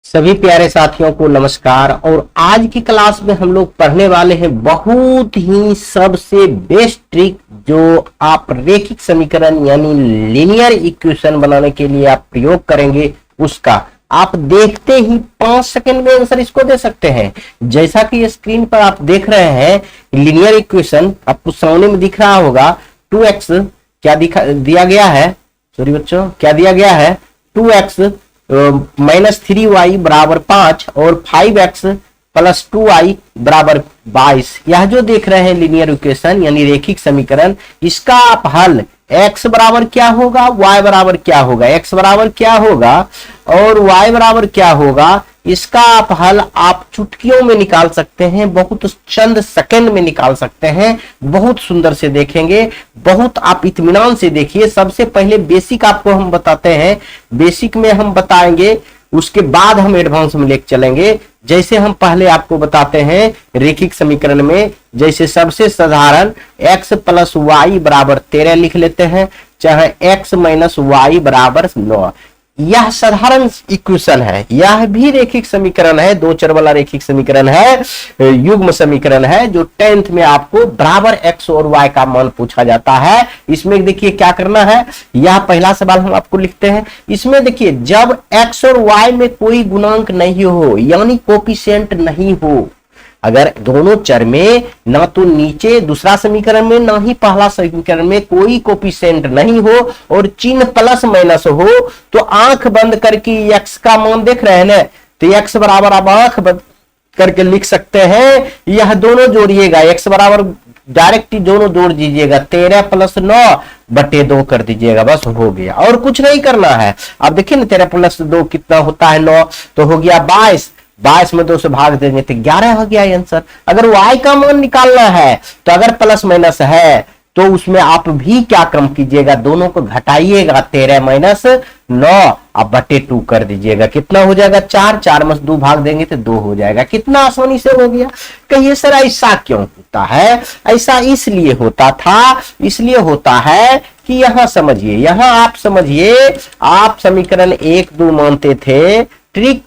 सभी प्यारे साथियों को नमस्कार। और आज की क्लास में हम लोग पढ़ने वाले हैं बहुत ही सबसे बेस्ट ट्रिक जो आप रैखिक समीकरण यानी लीनियर इक्वेशन बनाने के लिए आप प्रयोग करेंगे। उसका आप देखते ही 5 सेकंड में आंसर इसको दे सकते हैं। जैसा कि स्क्रीन पर आप देख रहे हैं लीनियर इक्वेशन आपको सामने में दिख रहा होगा। 2x क्या दिया गया है, सॉरी बच्चों, क्या दिया गया है 2x माइनस 3y बराबर 5 और 5x प्लस 2y बराबर 22। यह जो देख रहे हैं लीनियर इक्वेशन यानी रैखिक समीकरण, इसका आप हल x बराबर क्या होगा, y बराबर क्या होगा, x बराबर क्या होगा और y बराबर क्या होगा, इसका आप हल आप चुटकियों में निकाल सकते हैं, बहुत चंद सेकंड में निकाल सकते हैं। बहुत सुंदर से देखेंगे, बहुत आप इत्मीनान से देखिए। सबसे पहले बेसिक आपको हम बताते हैं, बेसिक में हम बताएंगे, उसके बाद हम एडवांस में लेके चलेंगे। जैसे हम पहले आपको बताते हैं रैखिक समीकरण में, जैसे सबसे साधारण x प्लस वाई बराबर 13 लिख लेते हैं, चाहे x माइनस वाई बराबर 9। यह साधारण इक्वेशन है, यह भी रैखिक समीकरण है, दो चर वाला रैखिक समीकरण है, युग्म समीकरण है जो 10th में आपको बराबर x और y का मान पूछा जाता है। इसमें देखिए क्या करना है, यह पहला सवाल हम आपको लिखते हैं। इसमें देखिए जब x और y में कोई गुणांक नहीं हो यानी कोफिशिएंट नहीं हो, अगर दोनों चर में ना तो नीचे दूसरा समीकरण में ना ही पहला समीकरण में कोई कोफिशिएंट नहीं हो और चिन्ह प्लस माइनस हो, तो आंख बंद करके x का मान देख रहे हैं ना, तो x बराबर आप आंख बंद करके लिख सकते हैं। यह दोनों जोड़िएगा, x बराबर डायरेक्ट दोनों जोड़ दीजिएगा, 13 प्लस 9 बटे 2 कर दीजिएगा, बस हो गया और कुछ नहीं करना है। अब देखिए ना 13 प्लस 2 कितना होता है 9, तो हो गया 22। 22 में 2 से भाग देंगे तो 11 हो गया आंसर। अगर y का मान निकालना है तो अगर प्लस माइनस है तो उसमें आप भी क्या कम कीजिएगा, दोनों को घटाइएगा, 13 माइनस 9 आप बटे 2 कर दीजिएगा, कितना हो जाएगा 4। 4 में 2 भाग देंगे तो 2 हो जाएगा। कितना आसानी से हो गया। कहिए सर ऐसा क्यों होता है? ऐसा इसलिए होता था, इसलिए होता है कि यहां समझिए, यहां आप समझिए, आप समीकरण 1 2 मानते थे, ट्रिक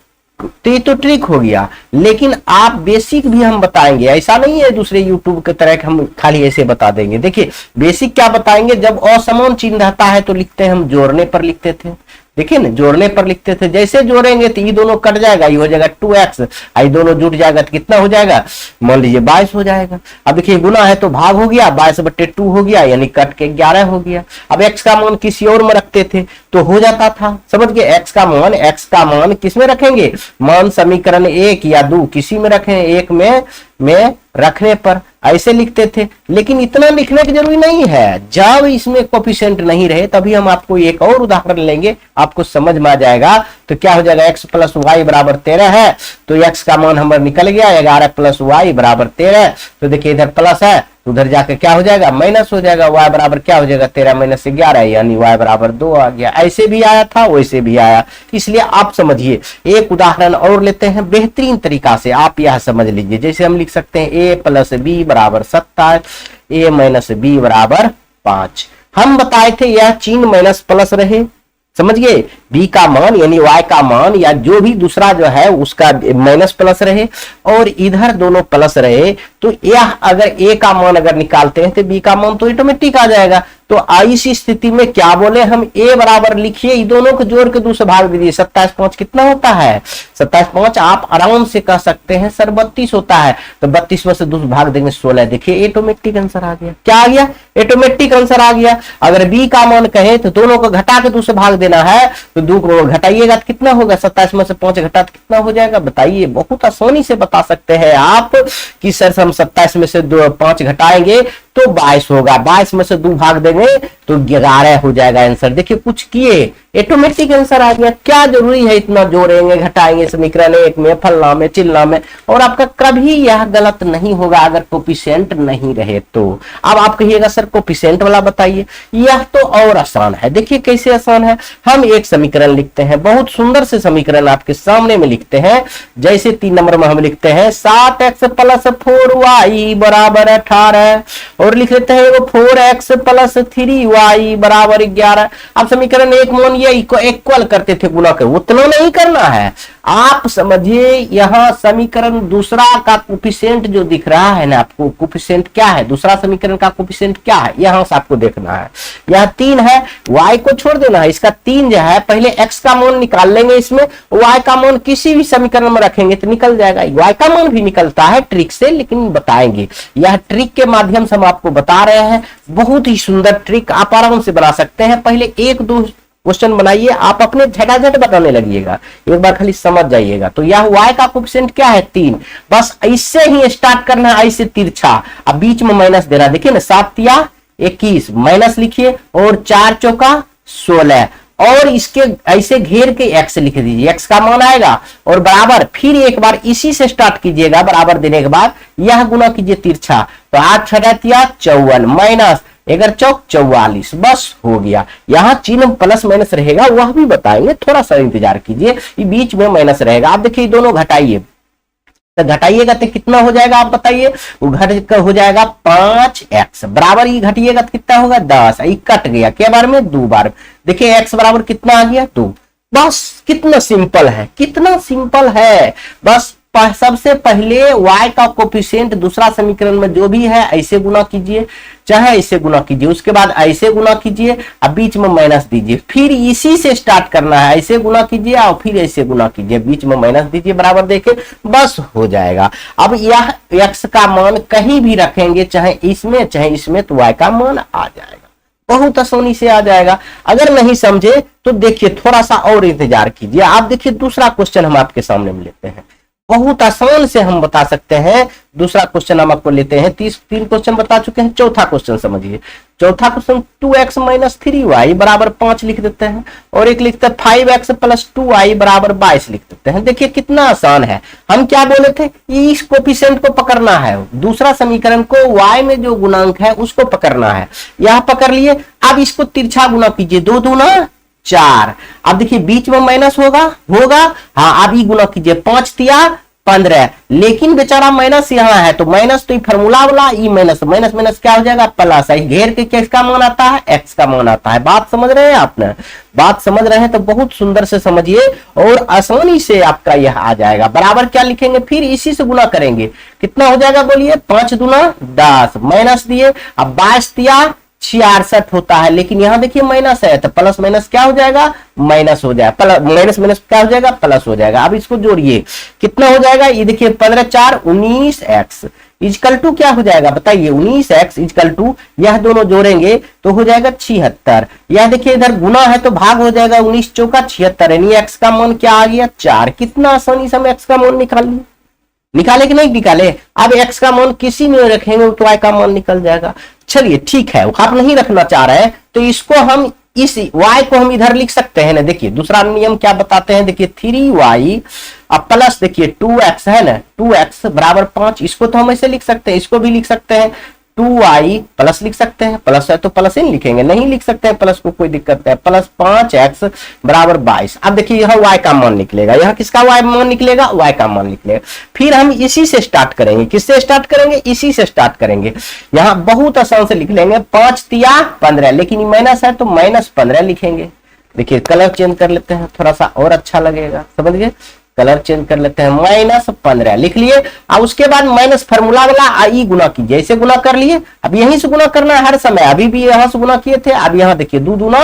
तो ट्रिक हो गया, लेकिन आप बेसिक भी हम बताएंगे। ऐसा नहीं है दूसरे यूट्यूब की तरह हम खाली ऐसे बता देंगे। देखिए बेसिक क्या बताएंगे, जब असमान चिन्ह रहता है तो लिखते हैं हम जोड़ने पर लिखते थे। देखिए ना जोड़ने पर लिखते थे, जैसे जोड़ेंगे तो ये दोनों कट जाएगा, ये हो जाएगा 2x, ये दोनों जुट जाएगा तो कितना हो जाएगा, मान लीजिए 22 हो जाएगा। अब देखिए गुना है तो भाग हो गया, 22 बटे 2 हो गया यानी कट के 11 हो गया। अब x का मान किसी और में रखते थे तो हो जाता था, समझ गए। x का मान किस में रखेंगे, मान समीकरण 1 या 2 किसी में रखें, एक में रखने पर ऐसे लिखते थे। लेकिन इतना लिखने की जरूरी नहीं है, जब इसमें कोफिशिएंट नहीं रहे तभी हम आपको एक और उदाहरण लेंगे, आपको समझ में आ जाएगा। तो क्या हो जाएगा, x प्लस वाई बराबर 13 है तो x का मान हमारा निकल गया 11 प्लस वाई बराबर 13। तो देखिए इधर प्लस है तो उधर जाकर क्या हो जाएगा, माइनस हो जाएगा। y बराबर क्या हो जाएगा, 13 माइनस 11 यानी y बराबर 2 आ गया। ऐसे भी आया था वैसे भी आया, इसलिए आप समझिए। एक उदाहरण और लेते हैं बेहतरीन तरीका से, आप यह समझ लीजिए। जैसे हम लिख सकते हैं a प्लस बी बराबर 27, a माइनस बी बराबर 5। हम बताए थे यह चिन्ह माइनस प्लस रहे, समझ गए। b का मान यानी y का मान या जो भी दूसरा जो है उसका माइनस प्लस रहे और इधर दोनों प्लस रहे, तो यह अगर a का मान अगर निकालते हैं तो b का मान तो ऑटोमेटिक आ जाएगा। तो इस स्थिति में क्या बोले हम, a बराबर लिखिए, इन दोनों को जोड़ के 2 से भाग दीजिए, 27 5 कितना होता है, 27 5 आप आराम से कह सकते हैं सर 32 होता है। तो 32 में से 2 भाग देंगे 16, देखिए ऑटोमेटिक आंसर आ गया। क्या आ गया, ऑटोमेटिक आंसर आ गया। अगर b का मान कहे तो दोनों को घटा के 2 से भाग देना है, तो 2 को घटाइएगा तो कितना होगा, 27 में से 5 घटा तो कितना हो जाएगा, बताइए। बहुत आसानी से बता सकते हैं आप कि सर हम 27 में से 5 घटाएंगे तो 22 होगा, 22 में से 2 भाग देंगे तो 11 हो जाएगा आंसर। देखिए कुछ किए ऑटोमेटिक आंसर आ गया। क्या जरूरी है इतना जोड़ेंगे घटाएंगे समीकरण 1 में, फलना में चिल्ला में, और आपका कभी यह गलत नहीं होगा अगर कोफिशिएंट नहीं रहे तो। अब आप कहिएगा सर कोफिशिएंट वाला बताइए, यह तो और आसान है। देखिए कैसे आसान है, हम एक समीकरण लिखते हैं, बहुत सुंदर से समीकरण आपके सामने में लिखते हैं। जैसे 3 नंबर में हम लिखते हैं 7x प्लस 4y बराबर 18 और लिख लेते हैं 4x प्लस 3y बराबर 11। अब समीकरण 1 मान ये इक्वल करते थे गुना कर, उतना नहीं करना है। आप समझिए यहाँ समीकरण दूसरा का कोफिशिएंट जो दिख रहा है ना आपको, कोफिशिएंट क्या है, दूसरा समीकरण का कोफिशिएंट क्या है, यहां से आपको देखना है। यह 3 है, y को छोड़ देना है, इसका 3 जो है पहले x का मान निकाल लेंगे, इसमें y का मान किसी भी समीकरण में रखेंगे तो निकल जाएगा। y का मान भी निकलता है ट्रिक से, लेकिन बताएंगे, यह ट्रिक के माध्यम से हम आपको बता रहे हैं। बहुत ही सुंदर ट्रिक, आप आराम से बना सकते हैं। पहले 1-2 क्वेश्चन बनाइए, आप अपने झटाझट बताने लगिएगा, एक बार खाली समझ जाइएगा। तो यह y का कोफिशिएंट क्या है 3, बस इससे ही स्टार्ट करना है, ऐसे तिरछा, अब बीच में माइनस देना, देखिए ना 7 या 21 माइनस लिखिए, और 4 चौका 16, और इसके ऐसे घेर के x लिख दीजिए, x का मान आएगा, और बराबर फिर एक बार इसी से स्टार्ट कीजिएगा, बराबर देने के बाद यह गुना कीजिए तिरछा, तो 8 छठा 54 माइनस 1 चौक 44, बस हो गया। यहाँ चिन्ह प्लस माइनस रहेगा, वह भी बताएंगे, थोड़ा सा इंतजार कीजिए, ये बीच में माइनस रहेगा। आप देखिए दोनों घटाइए, तो घटाइएगा तो कितना हो जाएगा आप बताइए, वो घट कर हो जाएगा 5x, बराबर ये घटिएगा तो कितना होगा 10, ये कट गया क्या बार में 2 बार, देखिए x बराबर कितना आ गया 2। बस कितना सिंपल है, कितना सिंपल है। बस सबसे पहले y का कोफिशिएंट दूसरा समीकरण में जो भी है ऐसे गुना कीजिए, चाहे ऐसे गुना कीजिए, उसके बाद ऐसे गुना कीजिए, अब बीच में माइनस दीजिए, फिर इसी से स्टार्ट करना है, ऐसे गुना कीजिए और फिर ऐसे गुना कीजिए, बीच में माइनस दीजिए, बराबर देखे, बस हो जाएगा। अब यह x का मान कहीं भी रखेंगे, चाहे इसमें तो y का मान आ जाएगा, बहुत आसानी से आ जाएगा। अगर नहीं समझे तो देखिए थोड़ा सा और इंतजार कीजिए। आप देखिए दूसरा क्वेश्चन हम आपके सामने में लेते हैं, बहुत आसान से हम बता सकते हैं। दूसरा क्वेश्चन हम आपको लेते हैं, 3 क्वेश्चन बता चुके हैं, चौथा क्वेश्चन समझिए। चौथा क्वेश्चन 2x माइनस 3y बराबर 5 लिख देते हैं, और एक लिखते हैं 5x प्लस 2y बराबर 22 लिख देते हैं। देखिए कितना आसान है। हम क्या बोले थे, इस कोफिशिएंट को पकड़ना है, दूसरा समीकरण को y में जो गुणांक है उसको पकड़ना है, यह पकड़ लिए। अब इसको तिरछा गुना कीजिए, 2 दूना 4, अब देखिए बीच में माइनस होगा, हाँ, अब ये गुना कीजिए, 5 तिया 15, लेकिन बेचारा माइनस यहाँ है, तो माइनस तो फॉर्मूला वाला, ई माइनस माइनस माइनस क्या हो जाएगा प्लस, घेर के किसका मान आता है, x का मान आता है। बात समझ रहे हैं आपने, बात समझ रहे हैं तो बहुत सुंदर से समझिए, और आसानी से आपका यह आ जाएगा। बराबर क्या लिखेंगे, फिर इसी से गुना करेंगे, कितना हो जाएगा बोलिए, 5 दूना 10, माइनस दिए, अब 22 तिया 66 होता है, लेकिन यहाँ देखिए माइनस है, तो प्लस माइनस क्या हो जाएगा, माइनस हो जाएगा, माइनस माइनस क्या हो जाएगा, प्लस हो जाएगा। अब इसको जोड़िए, कितना हो जाएगा, ये देखिए 15 4 19x इजकल टू क्या हो जाएगा बताइए, 19x इजकल टू, यह दोनों जोड़ेंगे तो हो जाएगा 76। यह देखिए इधर गुना है तो भाग हो जाएगा, 19 चौका 76, यानी x का मान क्या आ गया 4। कितना आसानी से हम x का मान निकाले कि नहीं निकाले। अब x का मान किसी में रखेंगे तो y का मान निकल जाएगा। चलिए ठीक है, आप नहीं रखना चाह रहे हैं तो इसको हम इस y को हम इधर लिख सकते हैं ना। देखिए दूसरा नियम क्या बताते हैं, देखिए 3y अब प्लस देखिए 2x है ना, 2x बराबर 5, इसको तो हम ऐसे लिख सकते हैं, इसको भी लिख सकते हैं 2y प्लस लिख सकते हैं, प्लस है तो प्लस ही लिखेंगे, नहीं लिख सकते हैं प्लस को कोई दिक्कत है, प्लस 5x बराबर 22। अब देखिए यह y का मान निकलेगा, यह किसका y मान निकलेगा, y का मान निकलेगा। फिर हम इसी से स्टार्ट करेंगे, किससे स्टार्ट करेंगे, इसी से स्टार्ट करेंगे। यहाँ बहुत आसान से लिख लेंगे, 5 तिया 15, लेकिन माइनस है तो माइनस 15 लिखेंगे। देखिए कलर चेंज कर लेते हैं, थोड़ा सा और अच्छा लगेगा, समझ गए, कलर चेंज कर लेते हैं, माइनस 15 लिख लिए। अब उसके बाद माइनस फार्मूला वाला आई गुना कीजिए, ऐसे गुना कर लिए। अब यहीं से गुना करना है हर समय, अभी भी यहां से गुना किए थे, अब यहाँ देखिए 2 दूना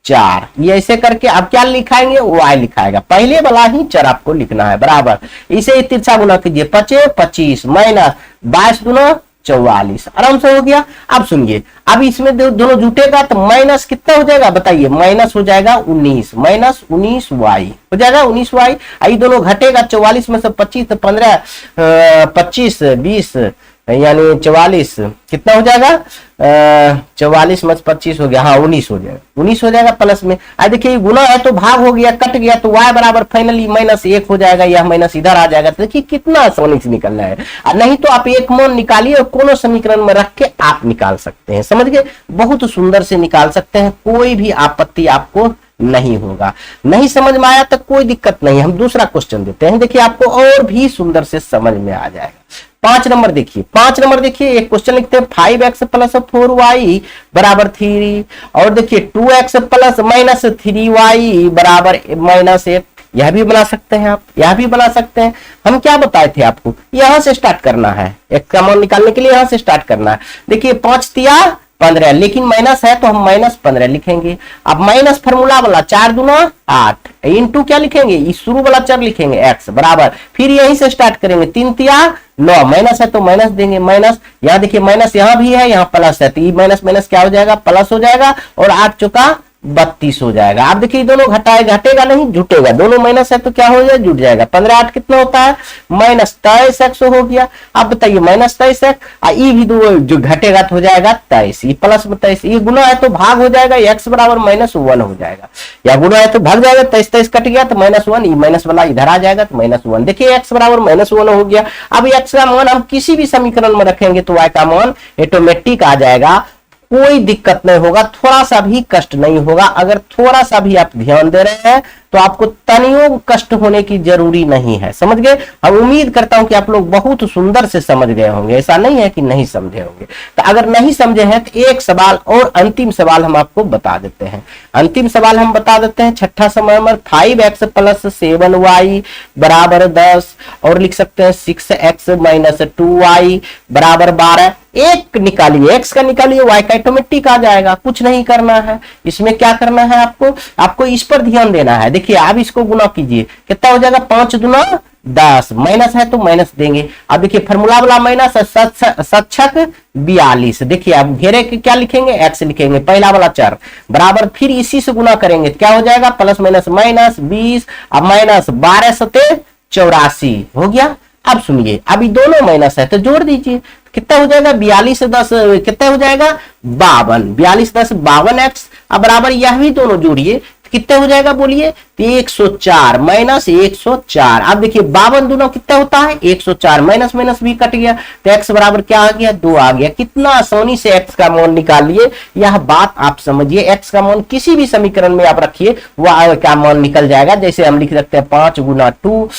4, ये ऐसे करके अब क्या लिखाएंगे, y लिखाएगा, पहले वाला ही चर आपको लिखना है बराबर। इसे तिरछा गुना कीजिए, 5 25 माइनस 22 दूना 44, आराम से हो गया। अब सुनिए, अब इसमें दोनों जुटेगा तो माइनस कितना हो जाएगा बताइए, माइनस हो जाएगा 19, माइनस 19y हो जाएगा 19y। आई दोनों घटेगा, 44 में से 25 तो 15 25 20 यानी 44, कितना हो जाएगा 44 में 25 हो गया, हाँ 19 हो जाएगा, 19 हो जाएगा प्लस में। आज देखिए गुना है तो भाग हो गया, कट गया तो y बराबर फाइनली -1 हो जाएगा, यह माइनस इधर आ जाएगा। तो देखिए कितना आसानी से निकलना है, नहीं तो आप एक मान निकालिए और कोनो समीकरण में रख के आप निकाल सकते हैं, समझ गए, बहुत सुंदर से निकाल सकते हैं, कोई भी आपत्ति आपको नहीं होगा। नहीं समझ में आया तो कोई दिक्कत नहीं, हम दूसरा क्वेश्चन देते हैं, देखिए आपको और भी सुंदर से समझ में आ जाएगा। 5 नंबर देखिए, 5 नंबर देखिए, एक क्वेश्चन लिखते हैं 5x प्लस 4y बराबर 3, और देखिए 2x प्लस माइनस 3y बराबर -1। यह भी बना सकते हैं आप, यह भी बना सकते हैं। हम क्या बताए थे आपको, यहां से स्टार्ट करना है, एक का मान निकालने के लिए यहां से स्टार्ट करना है। देखिए 5 तिया 15, लेकिन माइनस है तो हम -15 लिखेंगे। अब माइनस फार्मूला वाला 4 दूना 8 इंटू क्या लिखेंगे, इस शुरू वाला चर लिखेंगे x बराबर, फिर यहीं से स्टार्ट करेंगे 3 तिया 9, माइनस है तो माइनस देंगे, माइनस यहाँ देखिए माइनस यहाँ भी है, यहाँ प्लस है, तो ये माइनस माइनस क्या हो जाएगा, प्लस हो जाएगा, और 8 चौका 32 हो जाएगा। आप देखिए दोनों घटेगा नहीं, जुटेगा, दोनों माइनस है तो क्या हो जाएगा, जुट जाएगा। 15 8 कितना होता है, -23x हो गया। आप बताइए -23x, ये भी दो जो घटेगा तो हो जाएगा 23, ये प्लस 23, ये गुना है तो भाग हो जाएगा, x बराबर -1 हो जाएगा, या गुना है तो भाग जाएगा, 23 कट गया तो -1, ये माइनस वाला इधर आ जाएगा तो -1। देखिए x बराबर -1 हो गया। अब x का मान हम किसी भी समीकरण में रखेंगे तो y का मान ऑटोमेटिक आ जाएगा, कोई दिक्कत नहीं होगा, थोड़ा सा भी कष्ट नहीं होगा। अगर थोड़ा सा भी आप ध्यान दे रहे हैं तो आपको तनियों कष्ट होने की जरूरी नहीं है, समझ गए। हम उम्मीद करता हूं कि आप लोग बहुत सुंदर से समझ गए होंगे, ऐसा नहीं है कि नहीं समझे होंगे। तो अगर नहीं समझे हैं तो एक सवाल और अंतिम सवाल हम आपको बता देते हैं। अंतिम सवाल हम बता देते हैं, छठा नंबर 5x प्लस 7y बराबर 10, और लिख सकते हैं 6x माइनस 2y बराबर 12। एक निकालिए, x का निकालिए, y का ऑटोमेटिक आ जाएगा, कुछ नहीं करना है। इसमें क्या करना है आपको इस पर ध्यान देना है। देखिए आप इसको गुना कीजिए, कितना हो जाएगा, 5 दूना 10, माइनस है तो माइनस देंगे। अब देखिए फार्मूला वाला माइनस, सच्छक 42। देखिए आप घेरे के क्या लिखेंगे, x लिखेंगे, पहला वाला चर बराबर, फिर इसी से गुना करेंगे क्या हो जाएगा, प्लस माइनस माइनस 20, अब माइनस 12 सते 84 हो गया। अब सुनिए, अभी दोनों माइनस है तो जोड़ दीजिए, कितना हो जाएगा, 42 से 10 कितना हो जाएगा, 52, 42 10 52x। अब बराबर यह भी दोनों जोड़िए, कितने हो जाएगा बोलिए, 104 माइनस 104। अब देखिए 52 दोनों कितना होता है, 104, माइनस माइनस भी कट गया, तो x बराबर क्या आ गया, 2 आ गया। कितना आसानी से x का मान निकालिए, यह बात आप समझिए। x का मान किसी भी समीकरण में आप रखिए, वह क्या मान निकल जाएगा। जैसे हम लिख सकते हैं 5 गुना 2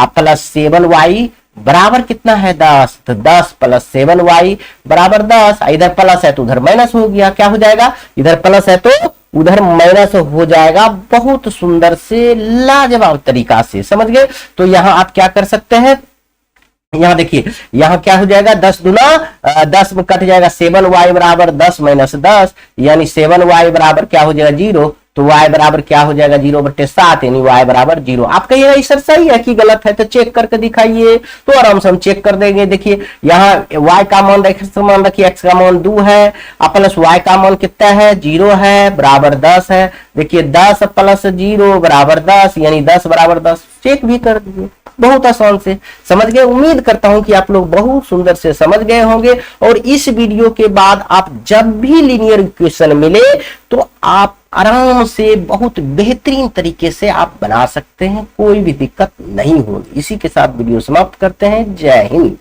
प्लस 7y बराबर कितना है, 10, तो 10 प्लस 7y बराबर 10। इधर प्लस है तो उधर माइनस हो गया, क्या हो जाएगा, इधर प्लस है तो उधर माइनस हो जाएगा। बहुत सुंदर से लाजवाब तरीका से समझ गए। तो यहां आप क्या कर सकते हैं, यहां देखिए, यहां क्या हो जाएगा, 10 दूना 10 में कट जाएगा, 7y बराबर 10 माइनस 10, यानी 7y बराबर क्या हो जाएगा, 0। तो y बराबर क्या हो जाएगा, 0/7, यानी y बराबर 0। आप कहिएगा सर सही है कि गलत है, तो चेक करके दिखाइए। तो आराम से हम चेक कर देंगे। देखिए यहाँ y का मान रखिए, x का मान 2 है, प्लस y का मान कितना है, 0 है, बराबर 10 है। देखिए 10 प्लस 0 बराबर 10, यानी 10 बराबर 10। चेक भी कर दीजिए, बहुत आसान से समझ गए। उम्मीद करता हूं कि आप लोग बहुत सुंदर से समझ गए होंगे, और इस वीडियो के बाद आप जब भी लीनियर इक्वेशन मिले तो आप आराम से बहुत बेहतरीन तरीके से आप बना सकते हैं, कोई भी दिक्कत नहीं होगी। इसी के साथ वीडियो समाप्त करते हैं। जय हिंद।